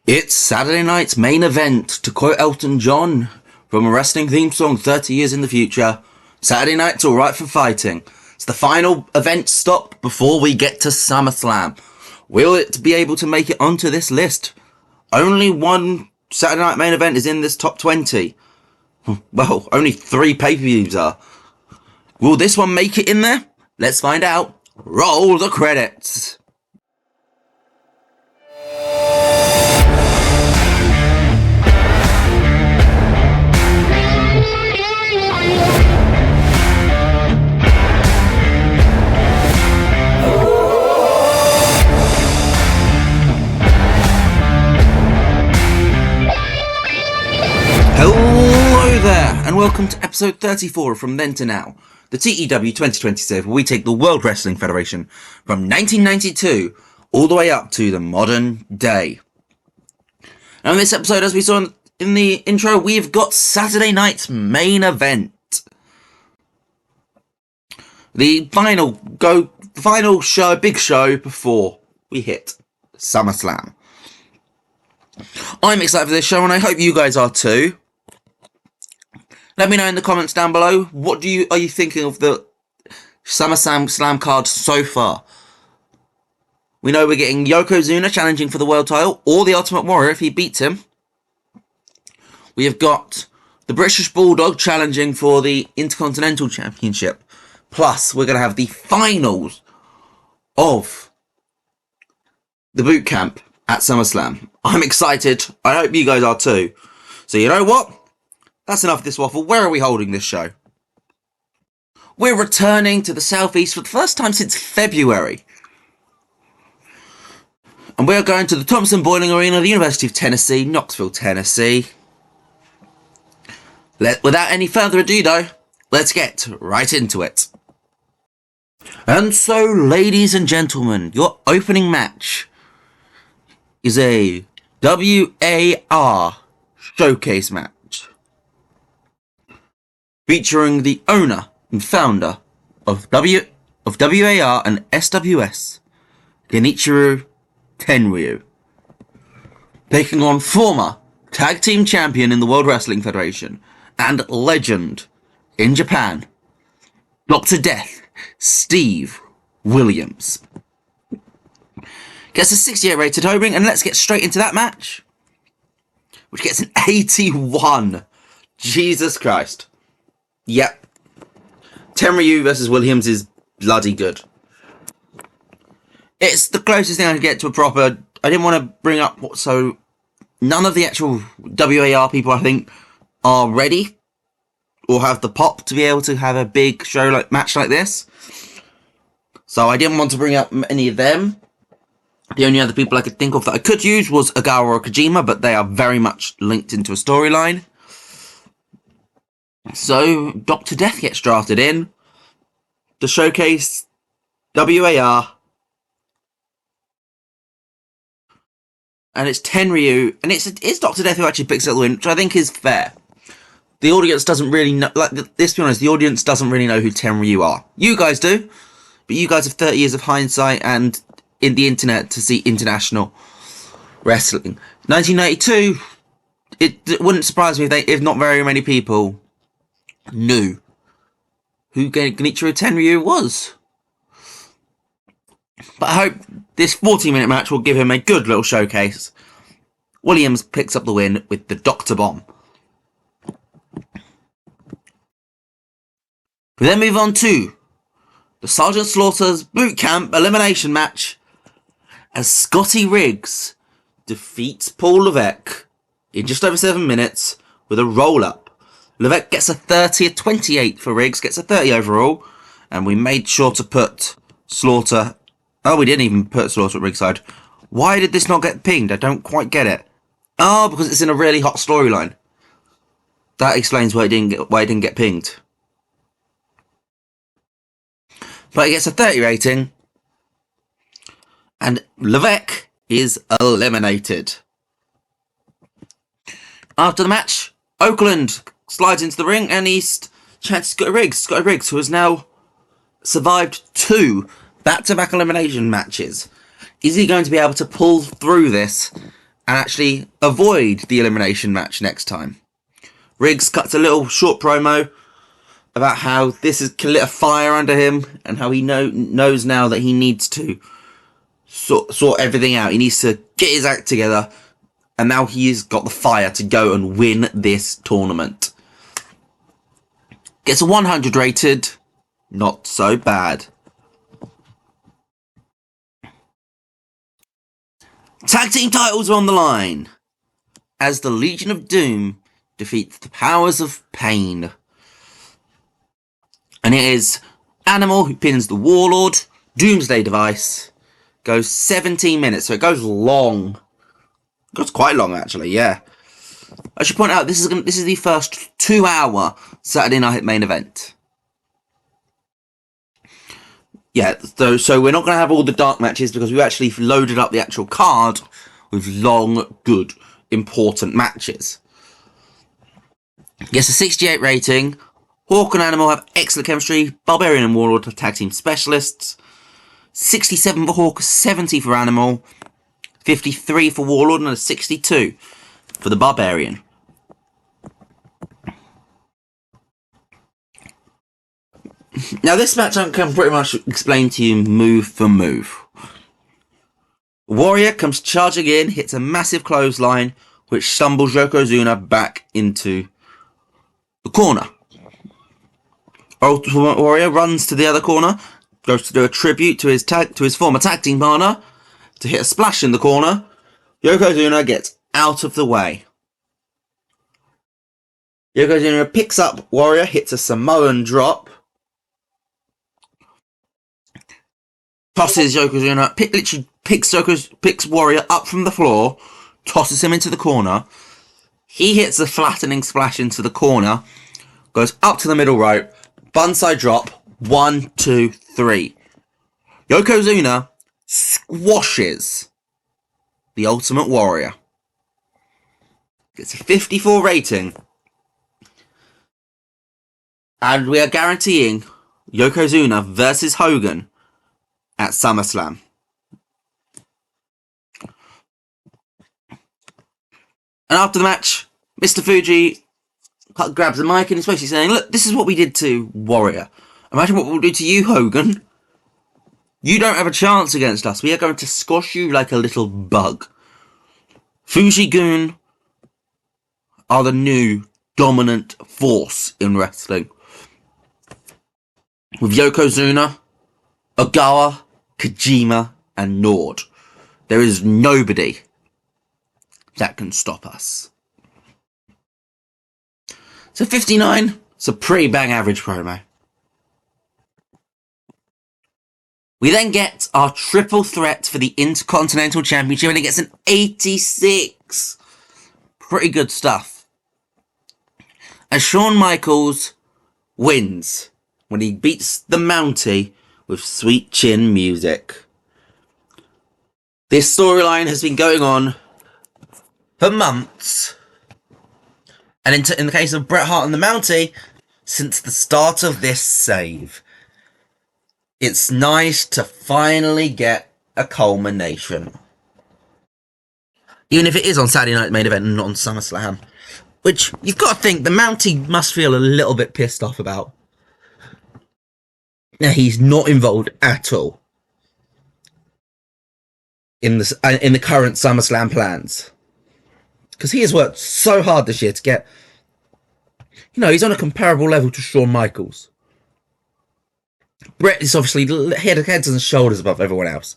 It's Saturday night's main event, to quote Elton John from a wrestling theme song 30 years in the future. Saturday night's alright for fighting. It's the final event stop before we get to SummerSlam. Will it be able to make it onto this list? Only one Saturday night main event is in this top 20. Well, only 3 pay-per-views are. Will this one make it in there? Let's find out. Roll the credits. Hello there, and welcome to episode 34 From Then to Now, the TEW 2027, where we take the World Wrestling Federation from 1992 all the way up to the modern day. Now in this episode, as we saw in the intro, we've got Saturday night's main event. The final show, big show before we hit SummerSlam. I'm excited for this show, and I hope you guys are too. Let me know in the comments down below, what are you thinking of the SummerSlam card so far? We know we're getting Yokozuna challenging for the world title, or the Ultimate Warrior if he beats him. We have got the British Bulldog challenging for the Intercontinental Championship. Plus, we're going to have the finals of the Bootcamp at SummerSlam. I'm excited. I hope you guys are too. So you know what? That's enough of this waffle. Where are we holding this show? We're returning to the Southeast for the first time since February. And we're going to the Thompson Boiling Arena of the University of Tennessee, Knoxville, Tennessee. Without any further ado though, let's get right into it. And so, ladies and gentlemen, your opening match is a W.A.R. showcase match. Featuring the owner and founder of W.A.R. and SWS, Genichiro Tenryu, taking on former tag team champion in the World Wrestling Federation and legend in Japan, Dr. Death, Steve Williams. Gets a 68 rated opening, and let's get straight into that match, which gets an 81. Jesus Christ. Yep. Tenryu versus Williams is bloody good. It's the closest thing I can get to a proper... I didn't want to bring up... So, none of the actual WAR people, I think, are ready or have the pop to be able to have a big match like this. So, I didn't want to bring up any of them. The only other people I could think of that I could use was Ogawa or Kojima, but they are very much linked into a storyline. So, Dr. Death gets drafted in to showcase WAR. And it's Tenryu, and it's Dr. Death who actually picks up the win, which I think is fair. The audience doesn't really know, let's be honest, the audience doesn't really know who Tenryu are. You guys do, but you guys have 30 years of hindsight and in the internet to see international wrestling. 1992, it wouldn't surprise me if not very many people knew who Genichiro Tenryu was. But I hope this 40-minute match will give him a good little showcase. Williams picks up the win with the Dr. Bomb. We then move on to the Sergeant Slaughter's Bootcamp elimination match as Scotty Riggs defeats Paul Levesque in just over 7 minutes with a roll-up. Levesque gets a 30, a 28 for Riggs, gets a 30 overall, and we made sure to put Slaughter... Oh, we didn't even put Slaughter at Riggs' side. Why did this not get pinged? I don't quite get it. Oh, because it's in a really hot storyline. That explains why it didn't get pinged. But it gets a 30 rating, and Levesque is eliminated. After the match, Oakland slides into the ring and he's chances Scotty Riggs, who has now survived 2 back-to-back elimination matches. Is he going to be able to pull through this and actually avoid the elimination match next time. Riggs cuts a little short promo about how this has lit a fire under him and how he knows now that he needs to sort everything out. He needs to get his act together, and now he's got the fire to go and win this tournament. Gets a 100 rated. Not so bad. Tag team titles are on the line as the Legion of Doom defeats the Powers of Pain. And it is Animal who pins the Warlord. Doomsday Device goes 17 minutes, so it goes long. It goes quite long, actually, yeah. I should point out, this is the first 2-hour Saturday night main event. Yeah, so we're not going to have all the dark matches because we've actually loaded up the actual card with long, good, important matches. Gets a 68 rating. Hawk and Animal have excellent chemistry. Barbarian and Warlord are tag team specialists. 67 for Hawk, 70 for Animal. 53 for Warlord and a 62 for the Barbarian. Now this match I can pretty much explain to you move for move. Warrior comes charging in, hits a massive clothesline, which stumbles Yokozuna back into the corner. Ultimate Warrior runs to the other corner, goes to do a tribute to his former tag team partner, to hit a splash in the corner. Yokozuna gets out of the way. Yokozuna picks up Warrior, hits a Samoan drop, tosses Yokozuna, literally picks Warrior up from the floor, tosses him into the corner. He hits a flattening splash into the corner, goes up to the middle rope, bunside drop, 1, 2, 3. Yokozuna squashes the Ultimate Warrior. Gets a 54 rating. And we are guaranteeing Yokozuna versus Hogan at SummerSlam. And after the match, Mr. Fuji grabs the mic and is basically saying, look, this is what we did to Warrior. Imagine what we'll do to you, Hogan. You don't have a chance against us. We are going to squash you like a little bug. Fuji-gun are the new dominant force in wrestling. With Yokozuna, Ogawa, Kojima, and Nord, there is nobody that can stop us. So 59, it's a pretty bang average promo. We then get our triple threat for the Intercontinental Championship, and it gets an 86. Pretty good stuff. And Shawn Michaels wins when he beats the Mountie with Sweet Chin music. This storyline has been going on for months. And in the case of Bret Hart and the Mountie, since the start of this save. It's nice to finally get a culmination. Even if it is on Saturday Night Main Event and not on SummerSlam. Which, you've got to think, the Mountie must feel a little bit pissed off about. Now, he's not involved at all in the current SummerSlam plans. Because he has worked so hard this year to get... You know, he's on a comparable level to Shawn Michaels. Bret is obviously heads and shoulders above everyone else.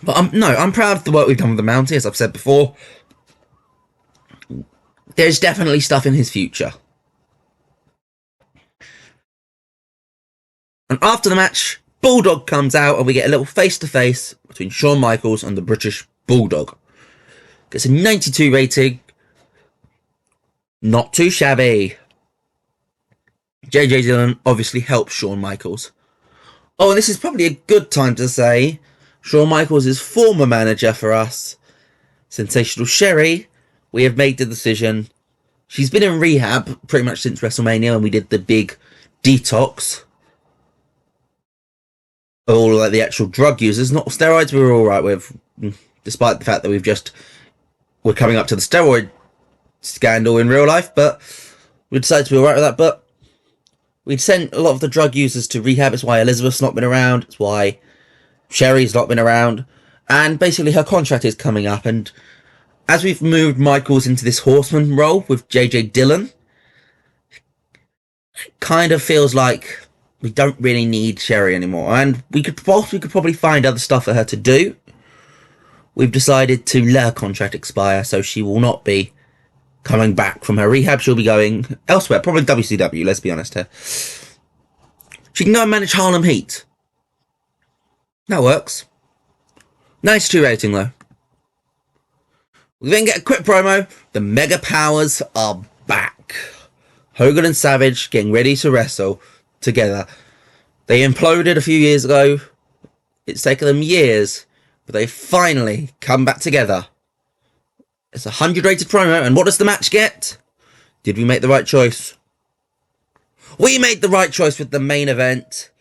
But I'm proud of the work we've done with the Mountie, as I've said before. There's definitely stuff in his future. And after the match, Bulldog comes out and we get a little face-to-face between Shawn Michaels and the British Bulldog. Gets a 92 rating. Not too shabby. JJ Dillon obviously helps Shawn Michaels. Oh, and this is probably a good time to say Shawn Michaels' former manager for us, Sensational Sherry. We have made the decision. She's been in rehab pretty much since WrestleMania when we did the big detox. All like the actual drug users, not steroids we were alright with. despite the fact that we're coming up to the steroid scandal in real life, but we decided to be alright with that. But we'd sent a lot of the drug users to rehab. It's why Elizabeth's not been around. It's why Sherry's not been around. And basically her contract is coming up. And as we've moved Michaels into this horseman role with JJ Dillon, it kind of feels like we don't really need Sherry anymore. And we could probably find other stuff for her to do. We've decided to let her contract expire, so she will not be coming back from her rehab. She'll be going elsewhere, probably WCW, let's be honest here. She can go and manage Harlem Heat. That works. 92 rating, though. We then get a quick promo. The MegaPowers are back. Hogan and Savage getting ready to wrestle together. They imploded a few years ago. It's taken them years, but they finally come back together. It's a 100 rated promo, and what does the match get? Did we make the right choice? We made the right choice with the main event.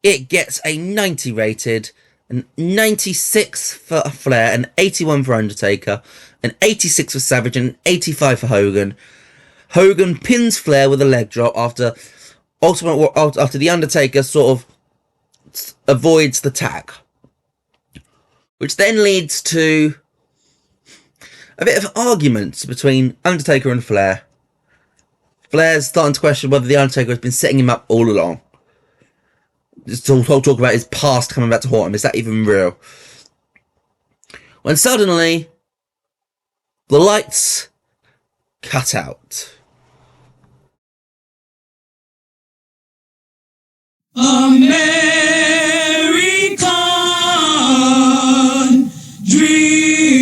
It gets a 90 rated, an 96 for Flair, an 81 for Undertaker, an 86 for Savage, and an 85 for Hogan. Hogan pins Flair with a leg drop after the Undertaker sort of avoids the tag, which then leads to a bit of arguments between Undertaker and Flair. Flair's starting to question whether the Undertaker has been setting him up all along. Just talk about his past coming back to haunt him. Is that even real? When suddenly the lights cut out. American Dream.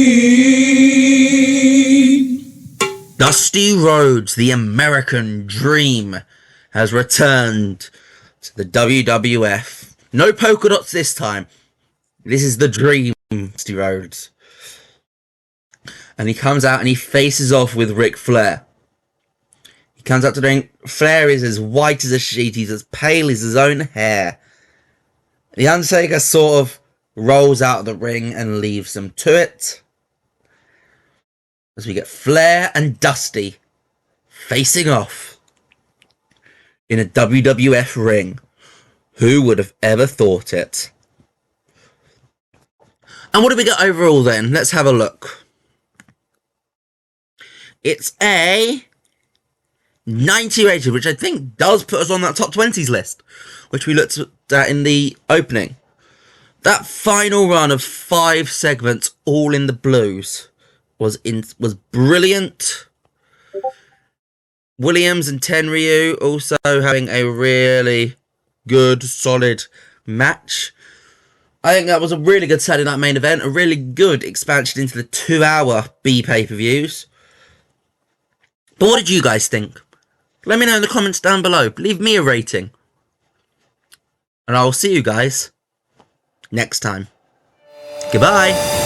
Dusty Rhodes, the American Dream, has returned to the WWF. No polka dots this time. This is the Dream, Dusty Rhodes. And he comes out and he faces off with Ric Flair. He comes out to the ring. Flair is as white as a sheet. He's as pale as his own hair. The Undertaker sort of rolls out of the ring and leaves him to it. As we get Flair and Dusty facing off in a WWF ring. Who would have ever thought it? And what do we get overall then? Let's have a look. It's a 90 rated, which I think does put us on that top 20s list, which we looked at in the opening. That final run of 5 segments, all in the blues, was brilliant. Williams and Tenryu also having a really good, solid match. I think that was a really good Saturday night main event, a really good expansion into the 2-hour B pay-per-views. But what did you guys think? Let me know in the comments down below. Leave me a rating. And I will see you guys next time. Goodbye.